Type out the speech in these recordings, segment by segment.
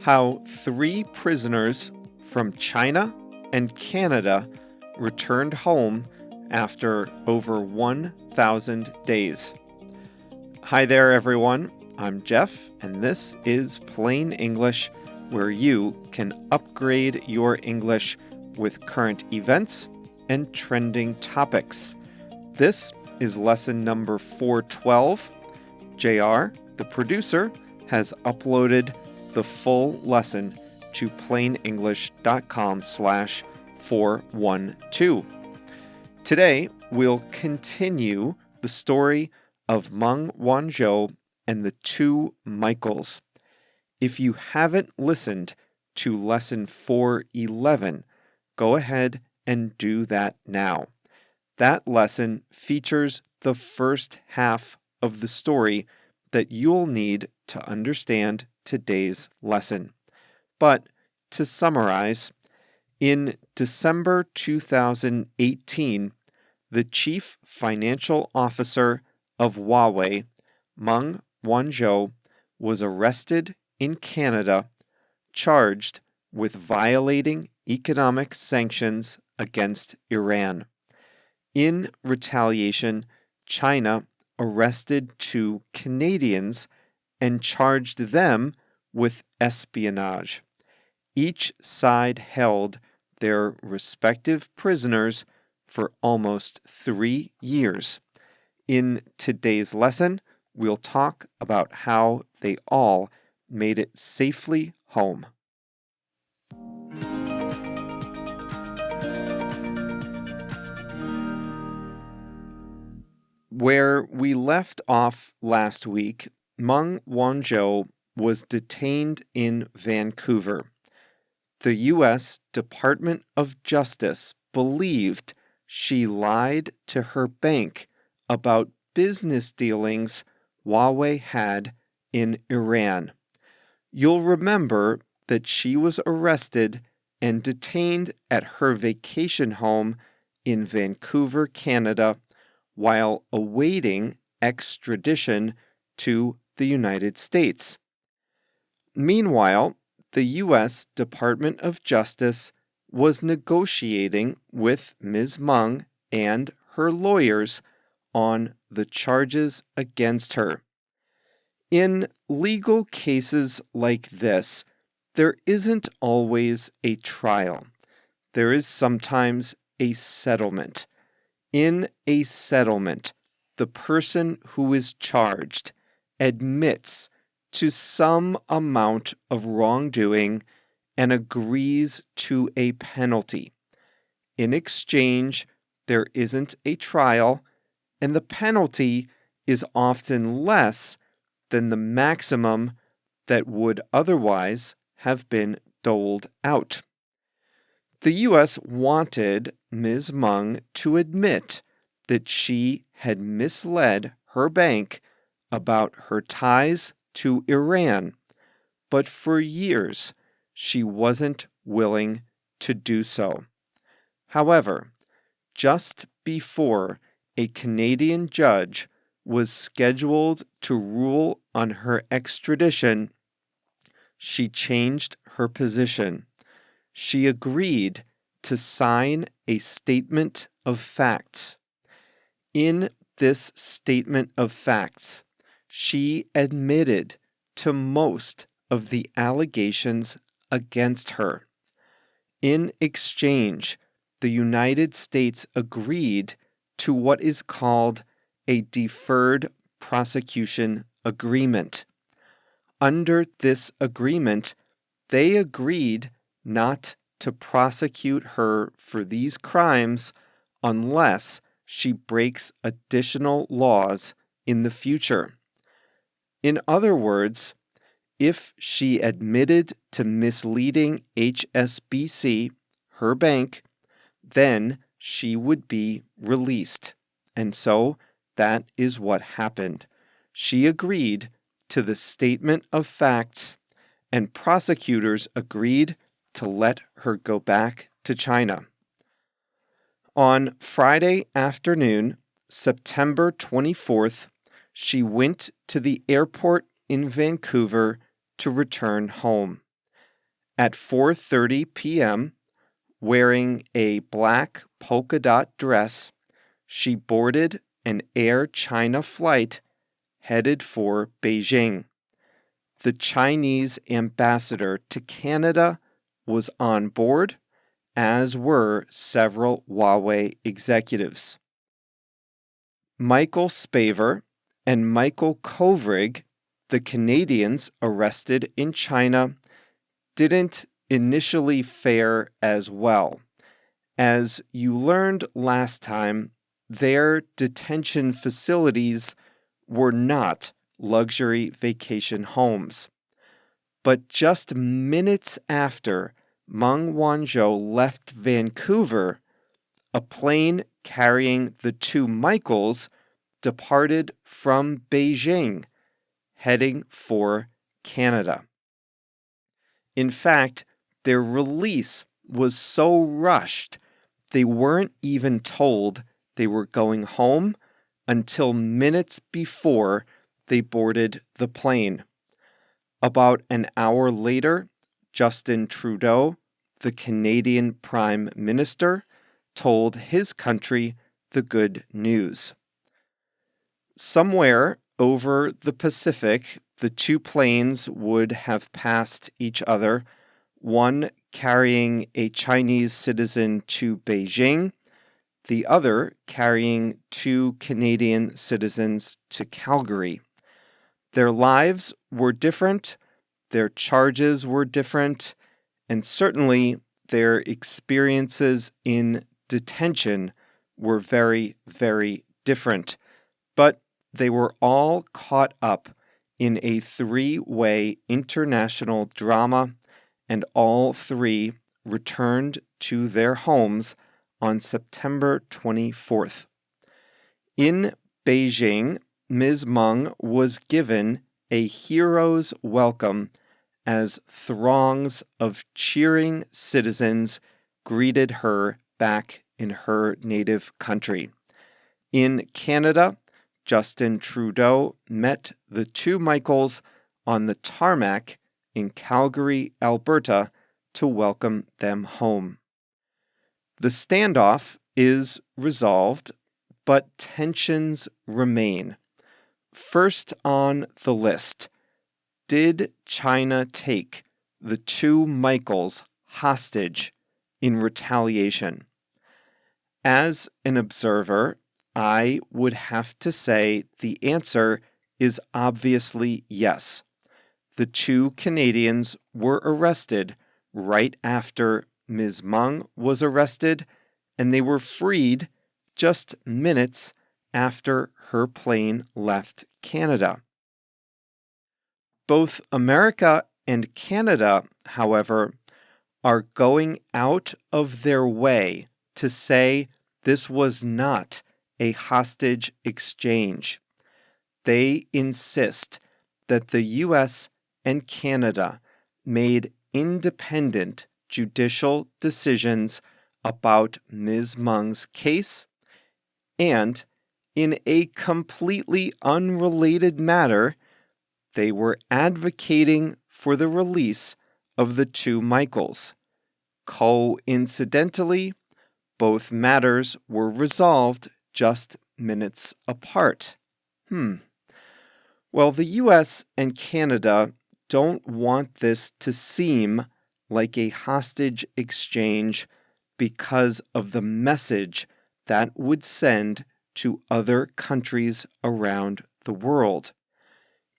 how 3 prisoners from China and Canada returned home after over 1,000 days. Hi there, everyone. I'm Jeff, and this is Plain English, where you can upgrade your English with current events and trending topics. This is lesson number 412. JR, the producer, has uploaded the full lesson to plainenglish.com/412. Today, we'll continue the story of Meng Wanzhou and the 2 Michaels. If you haven't listened to lesson 411, go ahead and do that now. That lesson features the first half of the story that you'll need to understand today's lesson. But to summarize, in December 2018, the chief financial officer of Huawei, Meng Wanzhou, was arrested in Canada, charged with violating economic sanctions against Iran. In retaliation, China arrested 2 Canadians and charged them with espionage. Each side held their respective prisoners for almost 3 years. In today's lesson, we'll talk about how they all made it safely home. Where we left off last week, Meng Wanzhou was detained in Vancouver. The U.S. Department of Justice believed she lied to her bank about business dealings Huawei had in Iran. You'll remember that she was arrested and detained at her vacation home in Vancouver, Canada, while awaiting extradition to the United States. Meanwhile, the U.S. Department of Justice was negotiating with Ms. Meng and her lawyers on the charges against her. In legal cases like this, there isn't always a trial. There is sometimes a settlement. In a settlement, the person who is charged admits to some amount of wrongdoing and agrees to a penalty. In exchange, there isn't a trial, and the penalty is often less than the maximum that would otherwise have been doled out. The U.S. wanted Ms. Meng to admit that she had misled her bank about her ties to Iran, but for years she wasn't willing to do so. However, just before a Canadian judge was scheduled to rule on her extradition, she changed her position. She agreed to sign a statement of facts. In this statement of facts, she admitted to most of the allegations against her. In exchange, the United States agreed to what is called a deferred prosecution agreement. Under this agreement, they agreed not to prosecute her for these crimes unless she breaks additional laws in the future. In other words, if she admitted to misleading HSBC, her bank, then she would be released. And so that is what happened. She agreed to the statement of facts, and prosecutors agreed to let her go back to China. On Friday afternoon, September 24th, she went to the airport in Vancouver to return home. At 4:30 p.m., wearing a black polka dot dress, she boarded an Air China flight headed for Beijing. The Chinese ambassador to Canada was on board, as were several Huawei executives. Michael Spavor and Michael Kovrig, the Canadians arrested in China, didn't initially fare as well. As you learned last time, their detention facilities were not luxury vacation homes. But just minutes after Meng Wanzhou left Vancouver, a plane carrying the two Michaels departed from Beijing, heading for Canada. In fact, their release was so rushed, they weren't even told they were going home until minutes before they boarded the plane. About an hour later, Justin Trudeau, the Canadian Prime Minister, told his country the good news. Somewhere over the Pacific, the two planes would have passed each other, one carrying a Chinese citizen to Beijing, the other carrying two Canadian citizens to Calgary. Their lives were different, their charges were different, and certainly their experiences in detention were very, very different. But they were all caught up in a three-way international drama, and all three returned to their homes on September 24th. In Beijing, Ms. Meng was given a hero's welcome as throngs of cheering citizens greeted her back in her native country. In Canada, Justin Trudeau met the two Michaels on the tarmac in Calgary, Alberta, to welcome them home. The standoff is resolved, but tensions remain. First on the list, did China take the two Michaels hostage in retaliation? As an observer, I would have to say the answer is obviously yes. The two Canadians were arrested right after Ms. Meng was arrested, and they were freed just minutes after her plane left Canada. Both America and Canada, however, are going out of their way to say this was not a hostage exchange. They insist that the U.S. and Canada made independent judicial decisions about Ms. Meng's case, and in a completely unrelated matter, they were advocating for the release of the two Michaels. Coincidentally, both matters were resolved just minutes apart. Well, the U.S. and Canada don't want this to seem like a hostage exchange because of the message that would send to other countries around the world.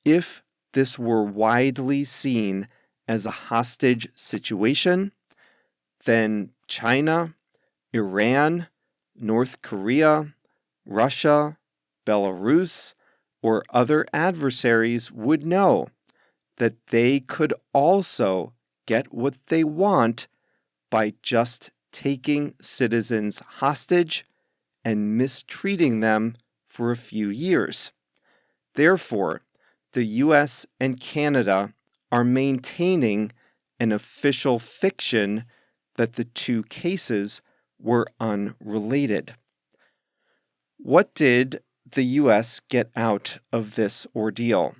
If this were widely seen as a hostage situation, then China, Iran, North Korea, Russia, Belarus, or other adversaries would know that they could also get what they want by just taking citizens hostage and mistreating them for a few years. Therefore, the U.S. and Canada are maintaining an official fiction that the two cases were unrelated. What did the U.S. get out of this ordeal?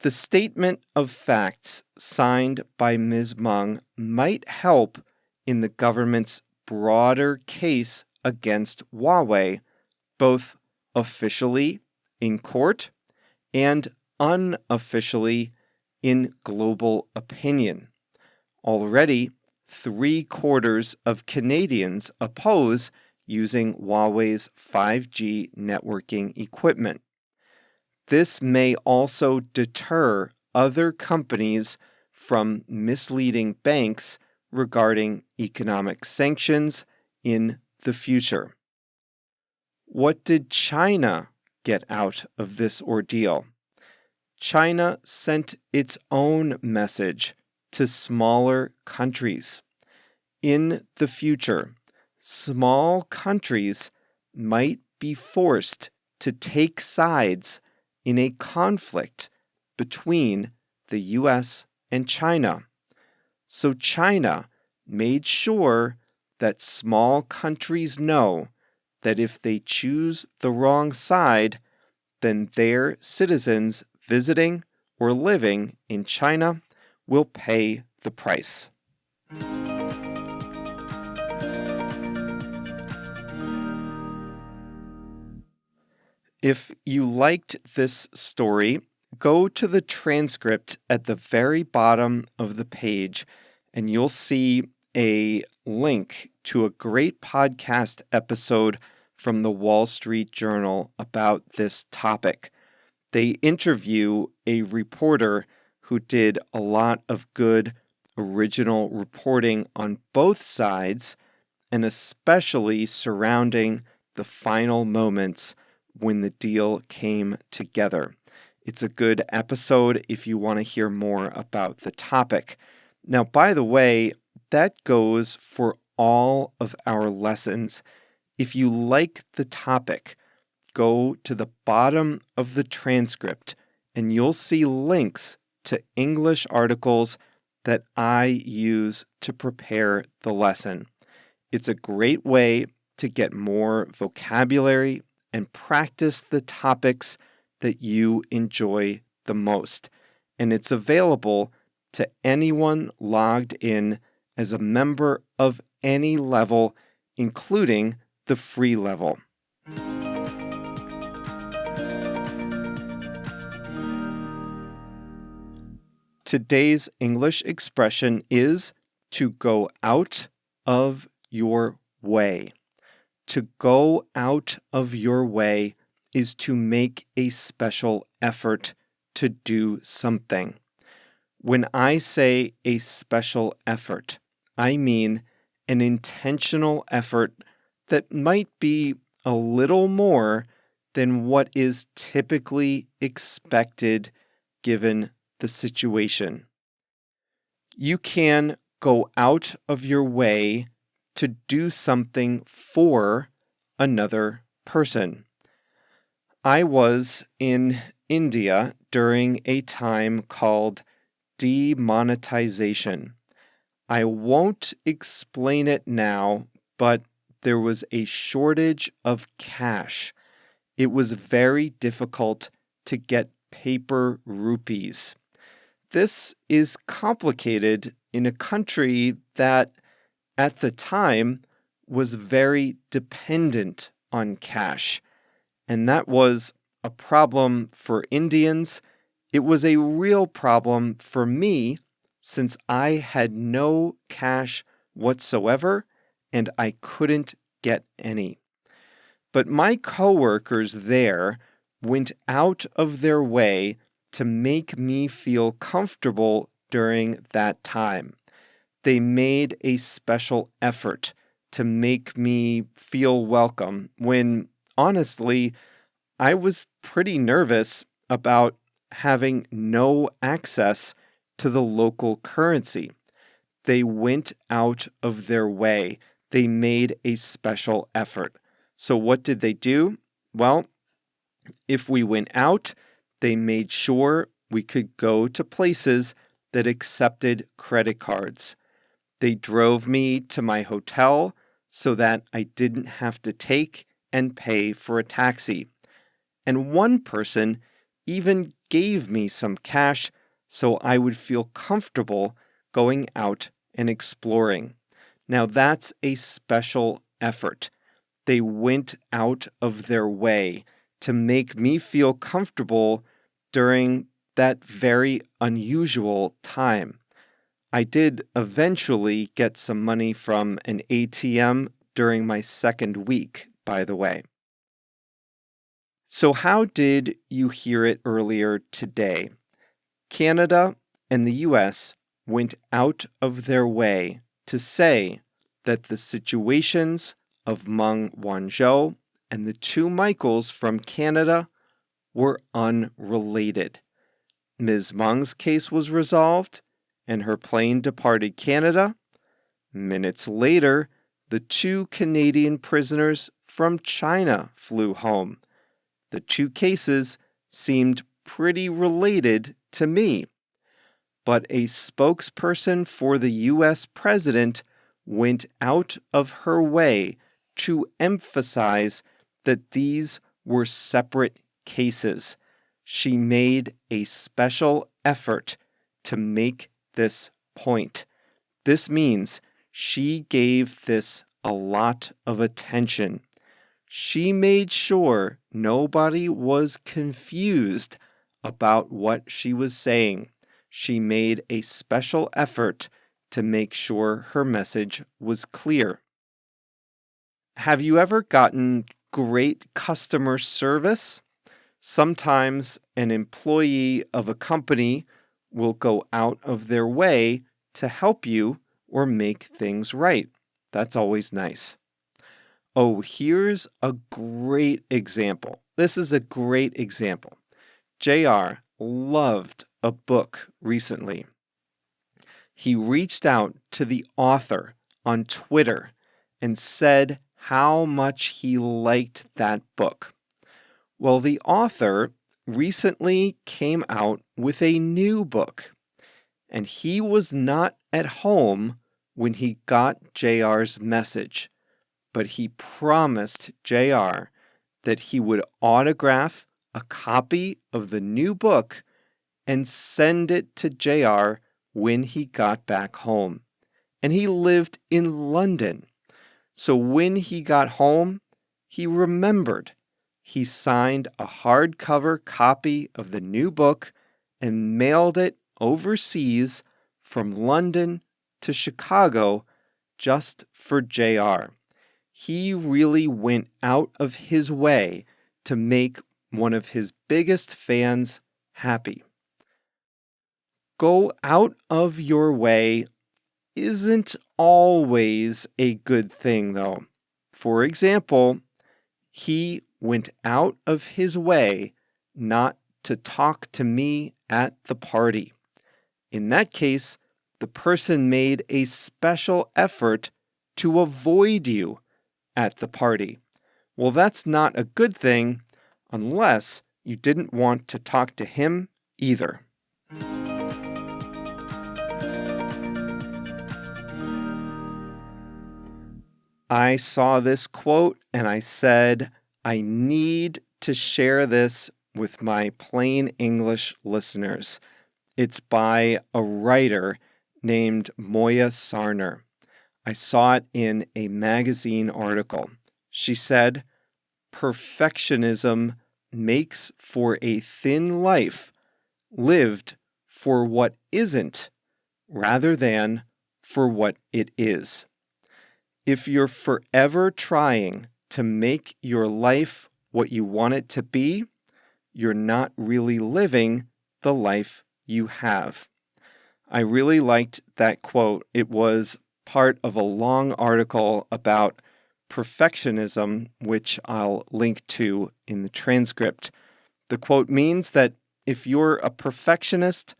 The statement of facts signed by Ms. Meng might help in the government's broader case against Huawei, both officially in court and unofficially in global opinion. Already, 3/4 of Canadians oppose using Huawei's 5G networking equipment. This may also deter other companies from misleading banks regarding economic sanctions in the future. What did China get out of this ordeal? China sent its own message to smaller countries. In the future, small countries might be forced to take sides in a conflict between the US and China. So China made sure that small countries know that if they choose the wrong side, then their citizens visiting or living in China will pay the price. If you liked this story, go to the transcript at the very bottom of the page, and you'll see a link to a great podcast episode from the Wall Street Journal about this topic. They interview a reporter who did a lot of good original reporting on both sides, and especially surrounding the final moments when the deal came together. It's a good episode if you want to hear more about the topic. Now, by the way, that goes for all of our lessons. If you like the topic, go to the bottom of the transcript and you'll see links to English articles that I use to prepare the lesson. It's a great way to get more vocabulary and practice the topics that you enjoy the most. And it's available to anyone logged in as a member of any level, including the free level. Today's English expression is to go out of your way. To go out of your way is to make a special effort to do something. When I say a special effort, I mean an intentional effort that might be a little more than what is typically expected given the situation. You can go out of your way to do something for another person. I was in India during a time called demonetization. I won't explain it now, but there was a shortage of cash. It was very difficult to get paper rupees. This is complicated in a country that at the time was very dependent on cash. And that was a problem for Indians. It was a real problem for me since I had no cash whatsoever and I couldn't get any. But my coworkers there went out of their way to make me feel comfortable during that time. They made a special effort to make me feel welcome when, honestly, I was pretty nervous about having no access to the local currency. They went out of their way. They made a special effort. So what did they do? Well, if we went out, they made sure we could go to places that accepted credit cards. They drove me to my hotel so that I didn't have to take and pay for a taxi. And one person even gave me some cash so I would feel comfortable going out and exploring. Now that's a special effort. They went out of their way to make me feel comfortable during that very unusual time. I did eventually get some money from an ATM during my second week, by the way. So how did you hear it earlier today? Canada and the US went out of their way to say that the situations of Meng Wanzhou and the two Michaels from Canada were unrelated. Ms. Meng's case was resolved, and her plane departed Canada. Minutes later, the two Canadian prisoners from China flew home. The two cases seemed pretty related to me. But a spokesperson for the U.S. president went out of her way to emphasize that these were separate cases. She made a special effort to make this point. This means she gave this a lot of attention. She made sure nobody was confused about what she was saying. She made a special effort to make sure her message was clear. Have you ever gotten great customer service? Sometimes an employee of a company will go out of their way to help you or make things right. That's always nice. Oh, here's a great example. This is a great example. JR loved a book recently. He reached out to the author on Twitter and said how much he liked that book. Well, the author recently came out with a new book, and he was not at home when he got JR's message, but he promised JR that he would autograph a copy of the new book and send it to JR when he got back home. And he lived in London. So when he got home, he remembered. He signed a hardcover copy of the new book and mailed it overseas from London to Chicago just for JR. He really went out of his way to make one of his biggest fans happy. Go out of your way isn't always a good thing, though. For example, he went out of his way not to talk to me at the party. In that case, the person made a special effort to avoid you at the party. Well, that's not a good thing unless you didn't want to talk to him either. I saw this quote and I said, I need to share this with my plain English listeners. It's by a writer named Moya Sarner. I saw it in a magazine article. She said, perfectionism makes for a thin life lived for what isn't rather than for what it is. If you're forever trying to make your life what you want it to be, you're not really living the life you have. I really liked that quote. It was part of a long article about perfectionism, which I'll link to in the transcript. The quote means that if you're a perfectionist,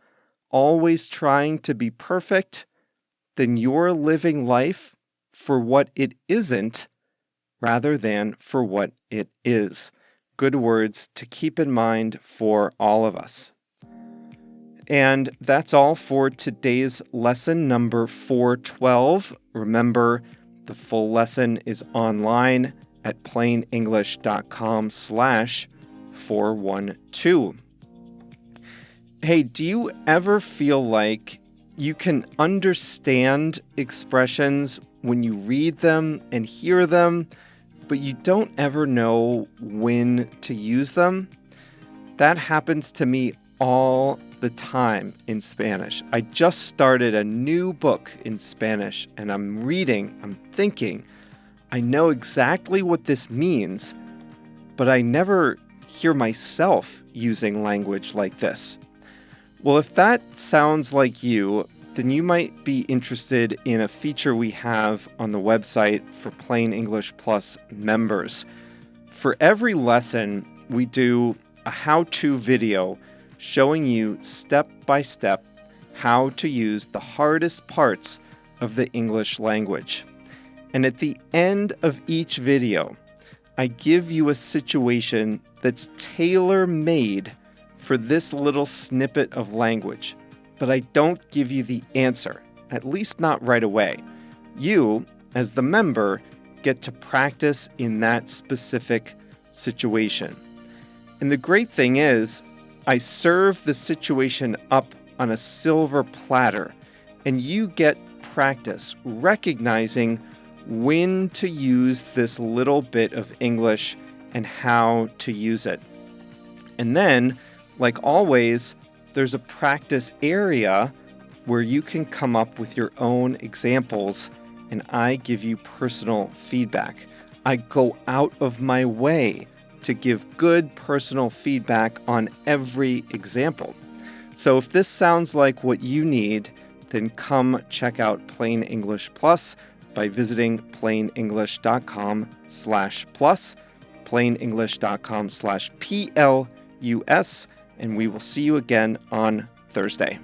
always trying to be perfect, then you're living life for what it isn't rather than for what it is. Good words to keep in mind for all of us. And that's all for today's lesson number 412. Remember, the full lesson is online at plainenglish.com/412. Hey, do you ever feel like you can understand expressions when you read them and hear them, but you don't ever know when to use them? That happens to me all the time in Spanish. I just started a new book in Spanish and I'm thinking, I know exactly what this means, but I never hear myself using language like this. Well, if that sounds like you, then you might be interested in a feature we have on the website for Plain English Plus members. For every lesson, we do a how-to video showing you step by step how to use the hardest parts of the English language. And at the end of each video, I give you a situation that's tailor-made for this little snippet of language, but I don't give you the answer, at least not right away. You, as the member, get to practice in that specific situation. And the great thing is, I serve the situation up on a silver platter, and you get practice recognizing when to use this little bit of English and how to use it. And then, like always, there's a practice area where you can come up with your own examples, and I give you personal feedback. I go out of my way to give good personal feedback on every example. So if this sounds like what you need, then come check out Plain English Plus by visiting plainenglish.com/plus, plainenglish.com/plus, and we will see you again on Thursday.